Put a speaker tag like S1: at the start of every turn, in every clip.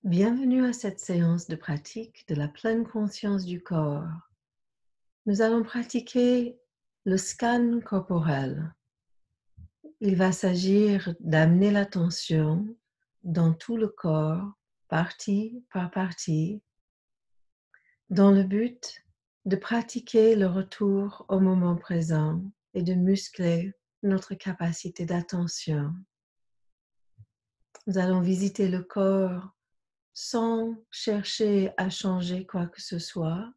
S1: Bienvenue à cette séance de pratique de la pleine conscience du corps. Nous allons pratiquer le scan corporel. Il va s'agir d'amener l'attention dans tout le corps, partie par partie, dans le but de pratiquer le retour au moment présent et de muscler notre capacité d'attention. Nous allons visiter le corps sans chercher à changer quoi que ce soit,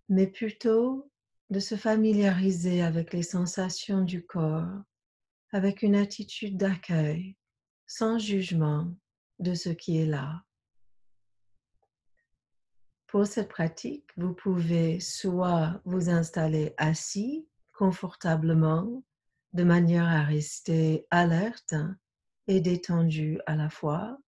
S1: mais plutôt de se familiariser avec les sensations du corps, avec une attitude d'accueil, sans jugement de ce qui est là. Pour cette pratique, vous pouvez soit vous installer assis confortablement, de manière à rester alerte et détendu à la fois,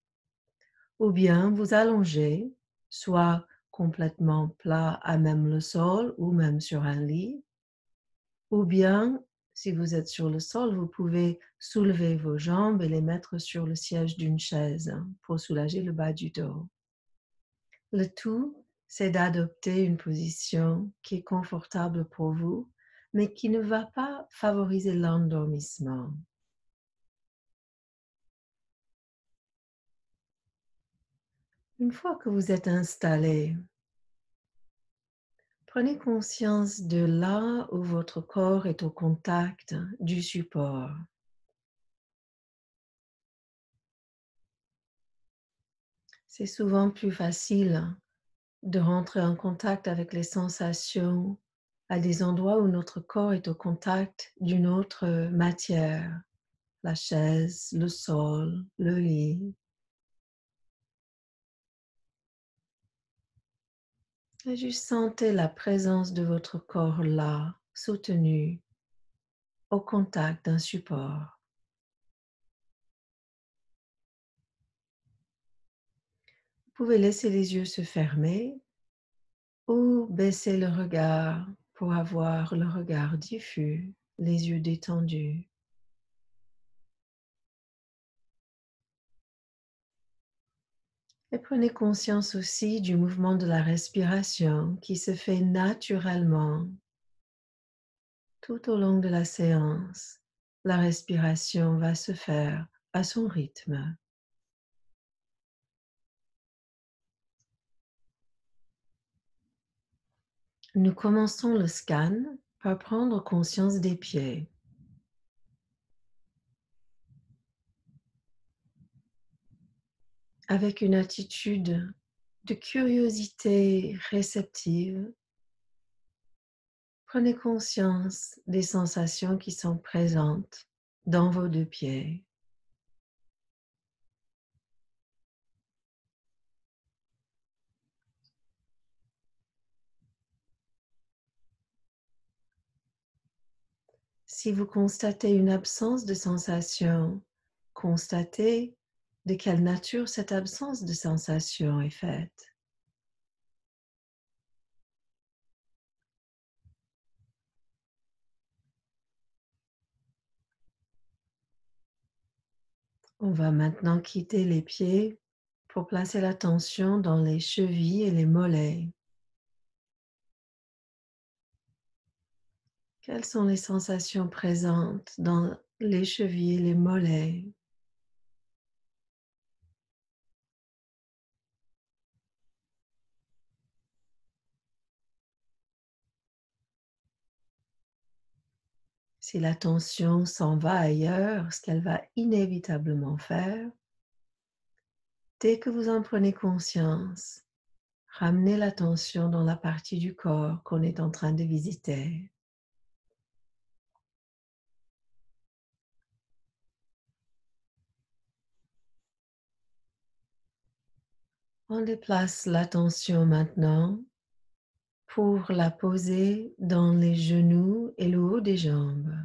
S1: ou bien vous allonger, soit complètement plat à même le sol ou même sur un lit, ou bien, si vous êtes sur le sol, vous pouvez soulever vos jambes et les mettre sur le siège d'une chaise pour soulager le bas du dos. Le tout, c'est d'adopter une position qui est confortable pour vous, mais qui ne va pas favoriser l'endormissement. Une fois que vous êtes installé, prenez conscience de là où votre corps est au contact du support. C'est souvent plus facile de rentrer en contact avec les sensations à des endroits où notre corps est au contact d'une autre matière, la chaise, le sol, le lit. Et juste sentez la présence de votre corps là, soutenu, au contact d'un support. Vous pouvez laisser les yeux se fermer ou baisser le regard pour avoir le regard diffus, les yeux détendus. Et prenez conscience aussi du mouvement de la respiration qui se fait naturellement tout au long de la séance. La respiration va se faire à son rythme. Nous commençons le scan par prendre conscience des pieds. Avec une attitude de curiosité réceptive, prenez conscience des sensations qui sont présentes dans vos deux pieds. Si vous constatez une absence de sensation, constatez de quelle nature cette absence de sensation est faite. On va maintenant quitter les pieds pour placer l'attention dans les chevilles et les mollets. Quelles sont les sensations présentes dans les chevilles et les mollets? Si la tension s'en va ailleurs, ce qu'elle va inévitablement faire, dès que vous en prenez conscience, ramenez l'attention dans la partie du corps qu'on est en train de visiter. On déplace l'attention maintenant pour la poser dans les genoux et le haut des jambes.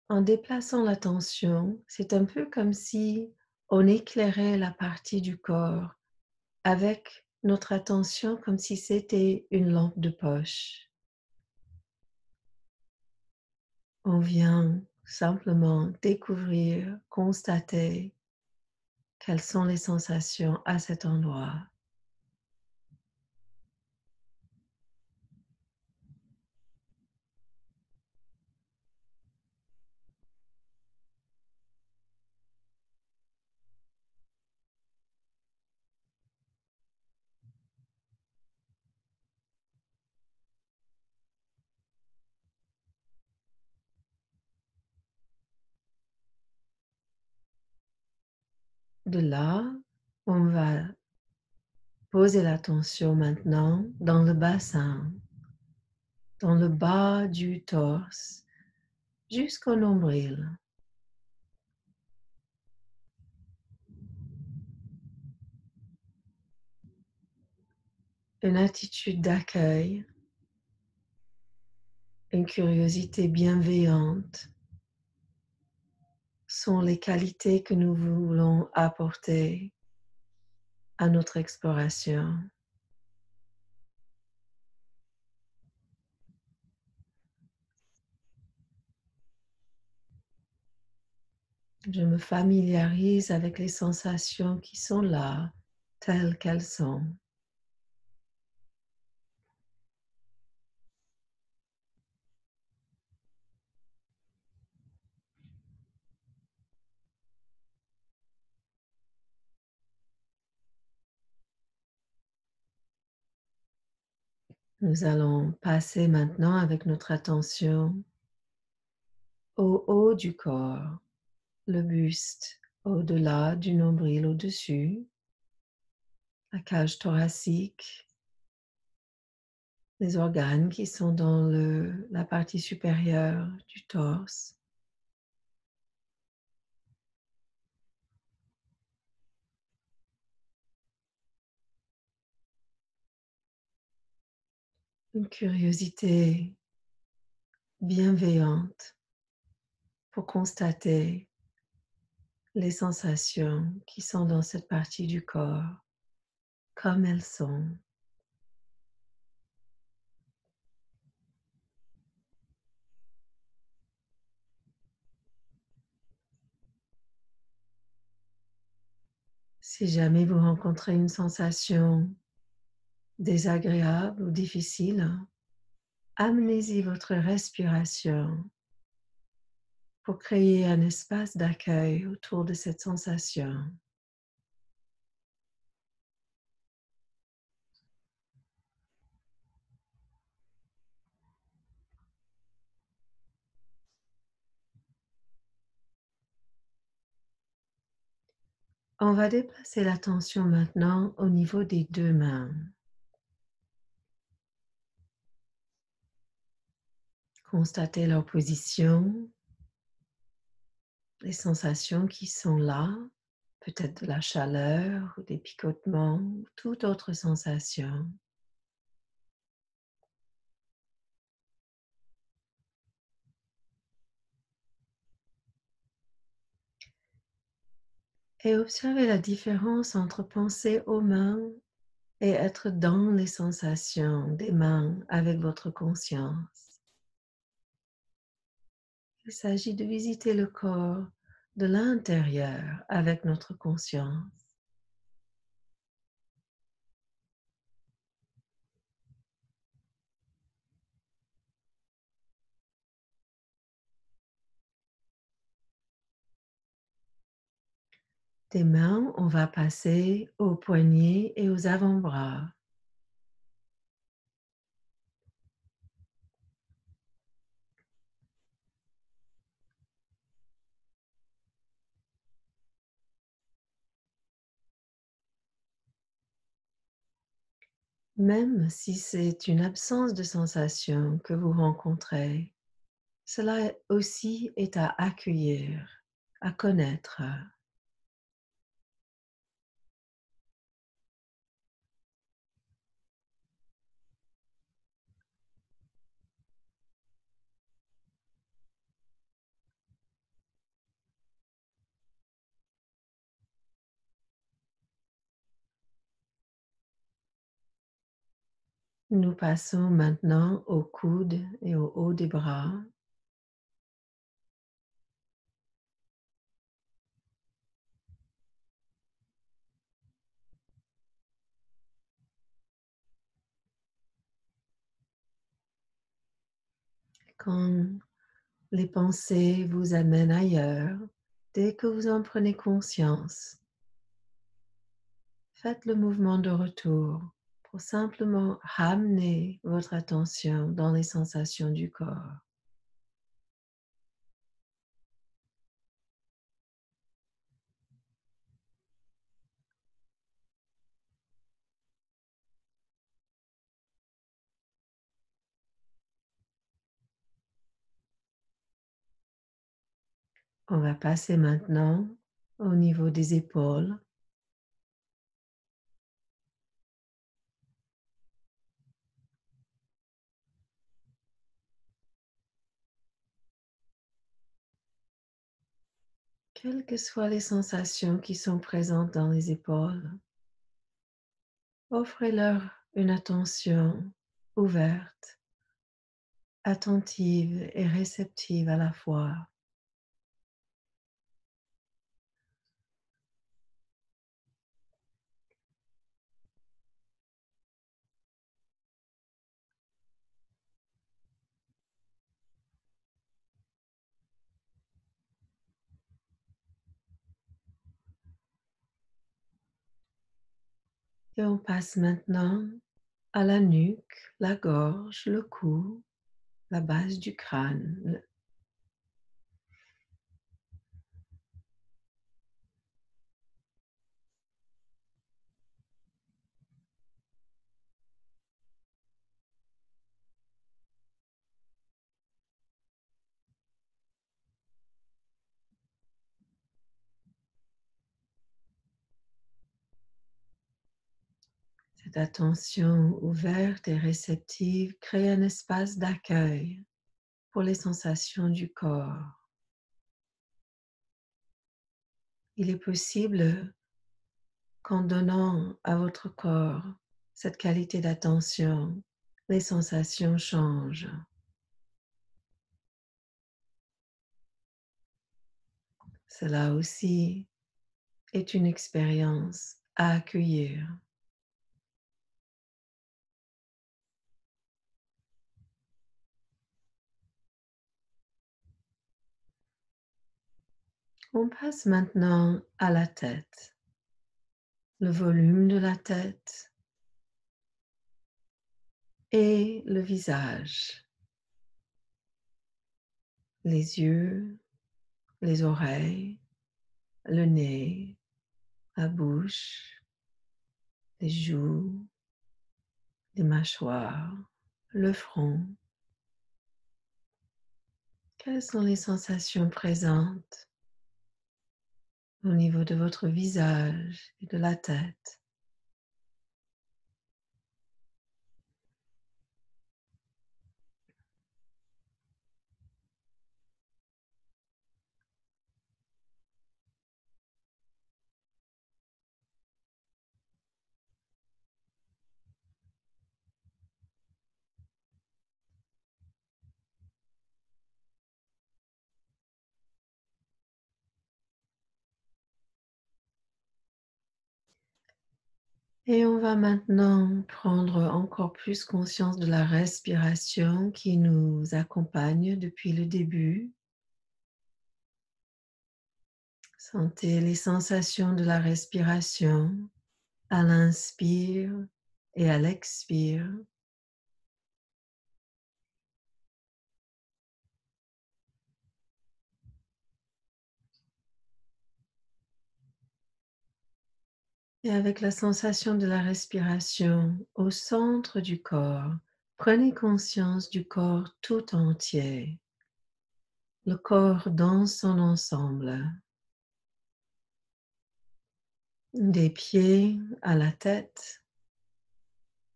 S1: En déplaçant l'attention, c'est un peu comme si on éclairait la partie du corps avec notre attention comme si c'était une lampe de poche. On vient simplement découvrir, constater Quelles sont les sensations à cet endroit? De là, on va poser l'attention maintenant dans le bassin, dans le bas du torse, jusqu'au nombril. Une attitude d'accueil, une curiosité bienveillante sont les qualités que nous voulons apporter à notre exploration. Je me familiarise avec les sensations qui sont là, telles qu'elles sont. Nous allons passer maintenant avec notre attention au haut du corps, le buste au-delà du nombril au-dessus, la cage thoracique, les organes qui sont dans la partie supérieure du torse. Une curiosité bienveillante pour constater les sensations qui sont dans cette partie du corps comme elles sont. Si jamais vous rencontrez une sensation désagréable ou difficile, amenez-y votre respiration pour créer un espace d'accueil autour de cette sensation. On va déplacer l'attention maintenant au niveau des deux mains. Constatez leur position, les sensations qui sont là, peut-être de la chaleur ou des picotements ou toute autre sensation. Et observez la différence entre penser aux mains et être dans les sensations des mains avec votre conscience. Il s'agit de visiter le corps de l'intérieur avec notre conscience. Des mains, on va passer aux poignets et aux avant-bras. Même si c'est une absence de sensation que vous rencontrez, cela aussi est à accueillir, à connaître. Nous passons maintenant aux coudes et au haut des bras. Quand les pensées vous amènent ailleurs, dès que vous en prenez conscience, faites le mouvement de retour pour simplement ramener votre attention dans les sensations du corps. On va passer maintenant au niveau des épaules. Quelles que soient les sensations qui sont présentes dans les épaules, offrez-leur une attention ouverte, attentive et réceptive à la fois. Et on passe maintenant à la nuque, la gorge, le cou, la base du crâne. Cette attention ouverte et réceptive crée un espace d'accueil pour les sensations du corps. Il est possible qu'en donnant à votre corps cette qualité d'attention, les sensations changent. Cela aussi est une expérience à accueillir. On passe maintenant à la tête, le volume de la tête et le visage, les yeux, les oreilles, le nez, la bouche, les joues, les mâchoires, le front. Quelles sont les sensations présentes au niveau de votre visage et de la tête? Et on va maintenant prendre encore plus conscience de la respiration qui nous accompagne depuis le début. Sentez les sensations de la respiration à l'inspire et à l'expire. Et avec la sensation de la respiration au centre du corps, prenez conscience du corps tout entier, le corps dans son ensemble, des pieds à la tête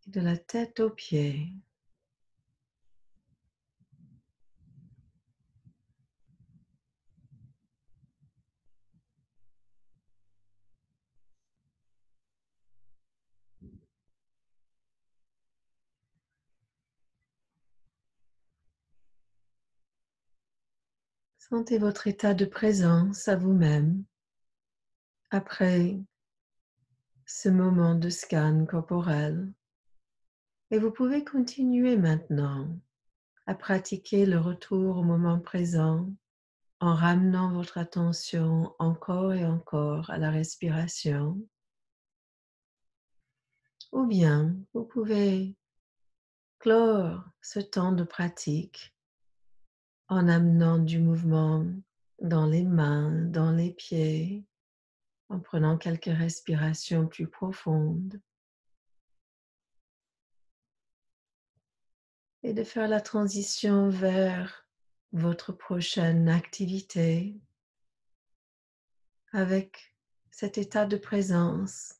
S1: et de la tête aux pieds. Sentez votre état de présence à vous-même après ce moment de scan corporel et vous pouvez continuer maintenant à pratiquer le retour au moment présent en ramenant votre attention encore et encore à la respiration. Ou bien vous pouvez clore ce temps de pratique en amenant du mouvement dans les mains, dans les pieds, en prenant quelques respirations plus profondes et de faire la transition vers votre prochaine activité avec cet état de présence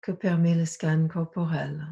S1: que permet le scan corporel.